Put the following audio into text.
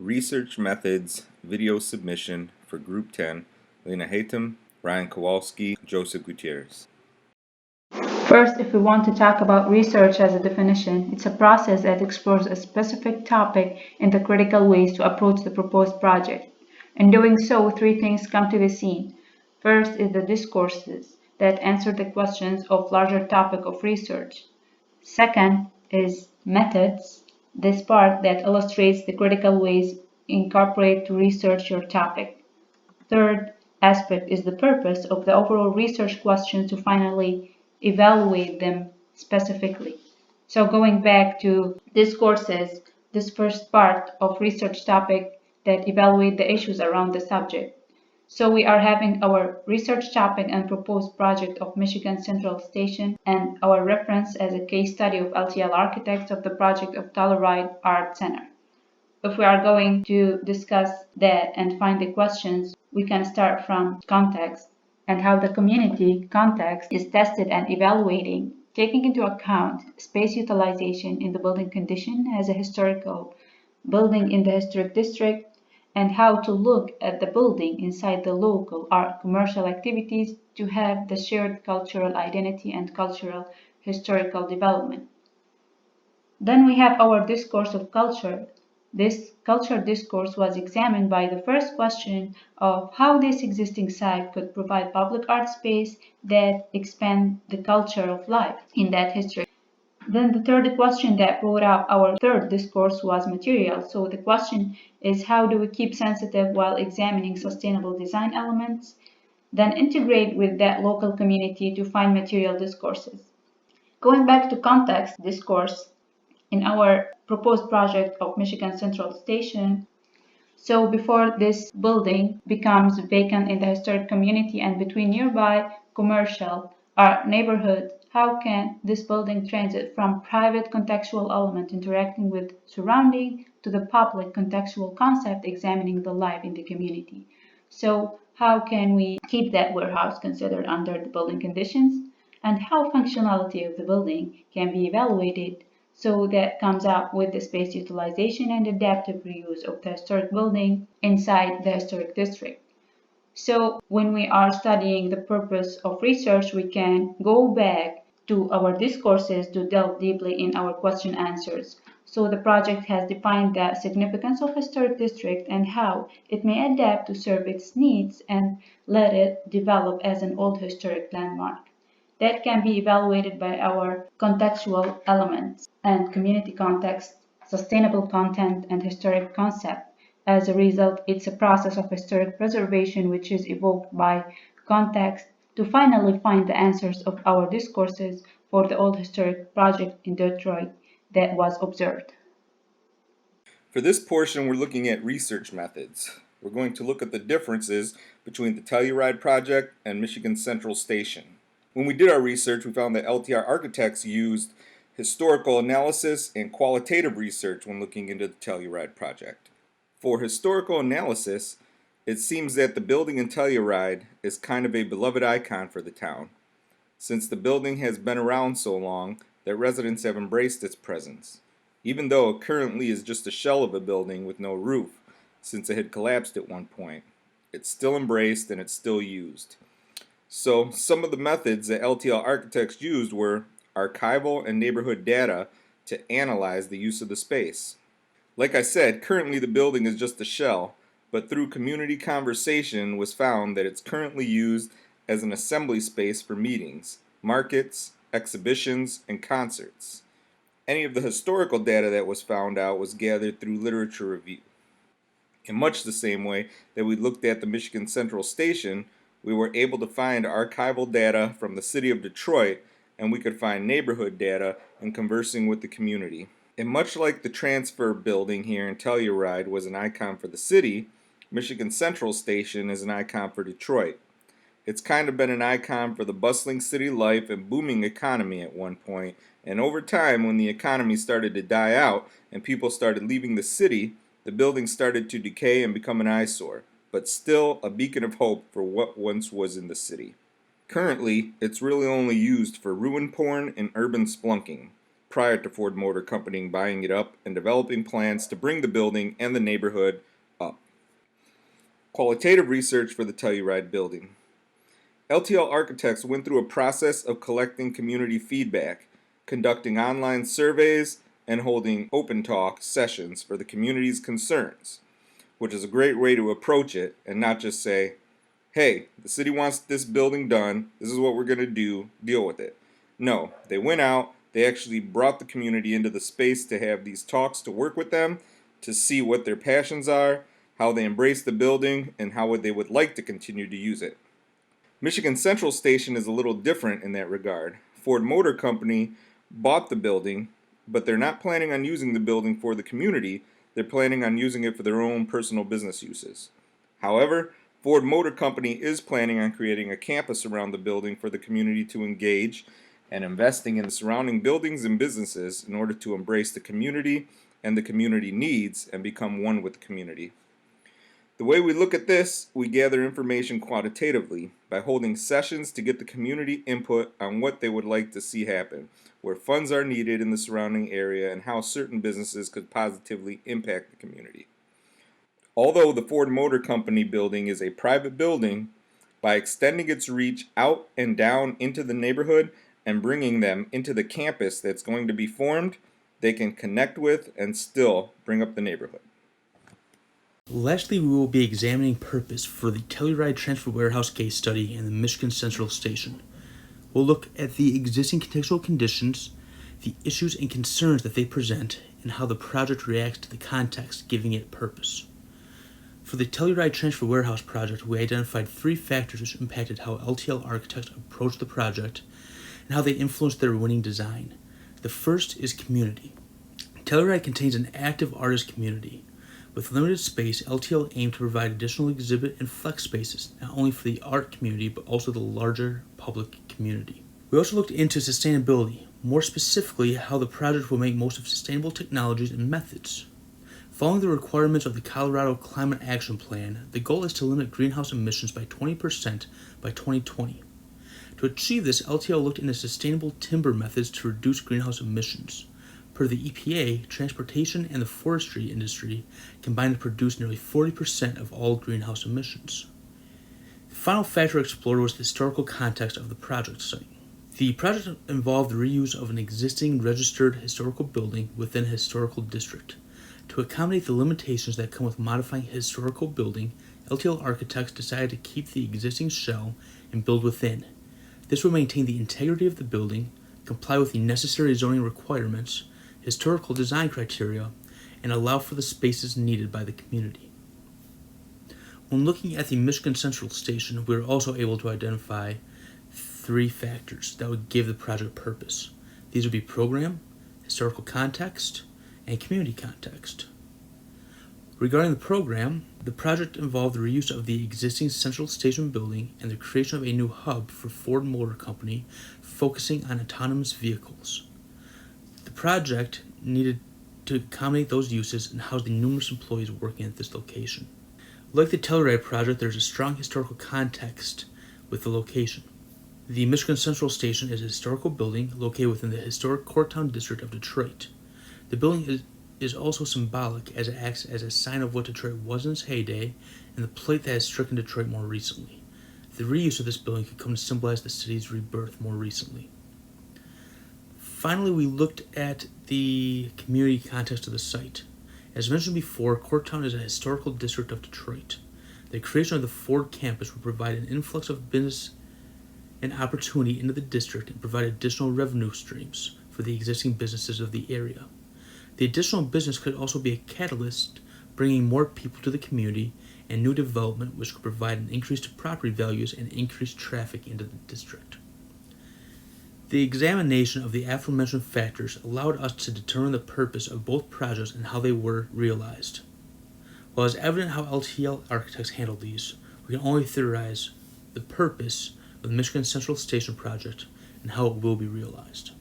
Research Methods Video Submission for Group 10, Lena HatemL, Ryan Kowalski, Joseph Gutierrez. First, if we want to talk about research as a definition, it's a process that explores a specific topic in the critical ways to approach the proposed project. In doing so, three things come to the scene. First is the discourses that answer the questions of larger topic of research. Second is methods, this part that illustrates the critical ways incorporate to research your topic. Third aspect is the purpose of the overall research questions to finally evaluate them specifically. So going back to discourses, this first part of research topic that evaluate the issues around the subject. So we are having our research topic and proposed project of Michigan Central Station and our reference as a case study of LTL architects of the project of Telluride Art Center. If we are going to discuss that and find the questions, we can start from context and how the community context is tested and evaluating, taking into account space utilization in the building condition as a historical building in the historic district, and how to look at the building inside the local or commercial activities to have the shared cultural identity and cultural historical development. Then we have our discourse of culture. This culture discourse was examined by the first question of how this existing site could provide public art space that expand the culture of life in that history. Then the third question that brought up our third discourse was material. So the question is how do we keep sensitive while examining sustainable design elements, then integrate with that local community to find material discourses. Going back to context discourse, in our proposed project of Michigan Central Station. So before this building becomes vacant in the historic community and between nearby commercial or neighborhood, how can this building transit from private contextual element interacting with surrounding to the public contextual concept examining the life in the community? So how can we keep that warehouse considered under the building conditions and how functionality of the building can be evaluated so that comes up with the space utilization and adaptive reuse of the historic building inside the historic district. So when we are studying the purpose of research, we can go back to our discourses to delve deeply in our question answers. So the project has defined the significance of historic district and how it may adapt to serve its needs and let it develop as an old historic landmark that can be evaluated by our contextual elements and community context, sustainable content, and historic concept. As a result, it's a process of historic preservation which is evoked by context to finally find the answers of our discourses for the old historic project in Detroit that was observed. For this portion, we're looking at research methods. We're going to look at the differences between the Telluride project and Michigan Central Station. When we did our research, we found that LTR architects used historical analysis and qualitative research when looking into the Telluride project. For historical analysis, it seems that the building in Telluride is kind of a beloved icon for the town, since the building has been around so long that residents have embraced its presence, even though it currently is just a shell of a building with no roof, since it had collapsed at one point. It's still embraced and it's still used. So some of the methods that LTL architects used were archival and neighborhood data to analyze the use of the space. Like I said, currently the building is just a shell, but through community conversation was found that it's currently used as an assembly space for meetings, markets, exhibitions, and concerts. Any of the historical data that was found out was gathered through literature review. In much the same way that we looked at the Michigan Central Station, we were able to find archival data from the city of Detroit, and we could find neighborhood data in conversing with the community. And much like the transfer building here in Telluride was an icon for the city, Michigan Central Station is an icon for Detroit. It's kind of been an icon for the bustling city life and booming economy at one point, and over time when the economy started to die out and people started leaving the city, the building started to decay and become an eyesore, but still a beacon of hope for what once was in the city. Currently, it's really only used for ruin porn and urban splunking, prior to Ford Motor Company buying it up and developing plans to bring the building and the neighborhood up. Qualitative research for the Telluride building. LTL architects went through a process of collecting community feedback, conducting online surveys, and holding open talk sessions for the community's concerns, which is a great way to approach it and not just say, hey, the city wants this building done, this is what we're going to do, deal with it. No, they went out, they actually brought the community into the space to have these talks, to work with them, to see what their passions are, how they embrace the building, and how they would like to continue to use it. Michigan Central Station is a little different in that regard. Ford Motor Company bought the building, but they're not planning on using the building for the community. They're planning on using it for their own personal business uses. However, Ford Motor Company is planning on creating a campus around the building for the community to engage and investing in the surrounding buildings and businesses in order to embrace the community and the community needs and become one with the community. The way we look at this, we gather information quantitatively by holding sessions to get the community input on what they would like to see happen, where funds are needed in the surrounding area, and how certain businesses could positively impact the community. Although the Ford Motor Company building is a private building, by extending its reach out and down into the neighborhood and bringing them into the campus that's going to be formed, they can connect with and still bring up the neighborhood. Lastly, we will be examining purpose for the Telluride Transfer Warehouse case study and the Michigan Central Station. We'll look at the existing contextual conditions, the issues and concerns that they present, and how the project reacts to the context, giving it purpose. For the Telluride Transfer Warehouse project, we identified 3 factors which impacted how LTL architects approached the project and how they influenced their winning design. The first is community. Telluride contains an active artist community. With limited space, LTL aimed to provide additional exhibit and flex spaces, not only for the art community, but also the larger public community. We also looked into sustainability, more specifically how the project will make most of sustainable technologies and methods. Following the requirements of the Colorado Climate Action Plan, the goal is to limit greenhouse emissions by 20% by 2020. To achieve this, LTL looked into sustainable timber methods to reduce greenhouse emissions. Per the EPA, transportation and the forestry industry combined to produce nearly 40% of all greenhouse emissions. The final factor explored was the historical context of the project site. The project involved the reuse of an existing registered historical building within a historical district. To accommodate the limitations that come with modifying a historical building, LTL architects decided to keep the existing shell and build within. This would maintain the integrity of the building, comply with the necessary zoning requirements, historical design criteria, and allow for the spaces needed by the community. When looking at the Michigan Central Station, we were also able to identify 3 factors that would give the project purpose. These would be program, historical context, and community context. Regarding the program, the project involved the reuse of the existing Central Station building and the creation of a new hub for Ford Motor Company focusing on autonomous vehicles. The project needed to accommodate those uses and house the numerous employees working at this location. Like the Telluride project, there is a strong historical context with the location. The Michigan Central Station is a historical building located within the historic Corktown district of Detroit. The building is also symbolic as it acts as a sign of what Detroit was in its heyday and the plight that has stricken Detroit more recently. The reuse of this building could come to symbolize the city's rebirth more recently. Finally, we looked at the community context of the site. As mentioned before, Corktown is a historical district of Detroit. The creation of the Ford campus will provide an influx of business and opportunity into the district and provide additional revenue streams for the existing businesses of the area. The additional business could also be a catalyst, bringing more people to the community and new development, which could provide an increase to property values and increased traffic into the district. The examination of the aforementioned factors allowed us to determine the purpose of both projects and how they were realized. While it's evident how LTL architects handled these, we can only theorize the purpose of the Michigan Central Station project and how it will be realized.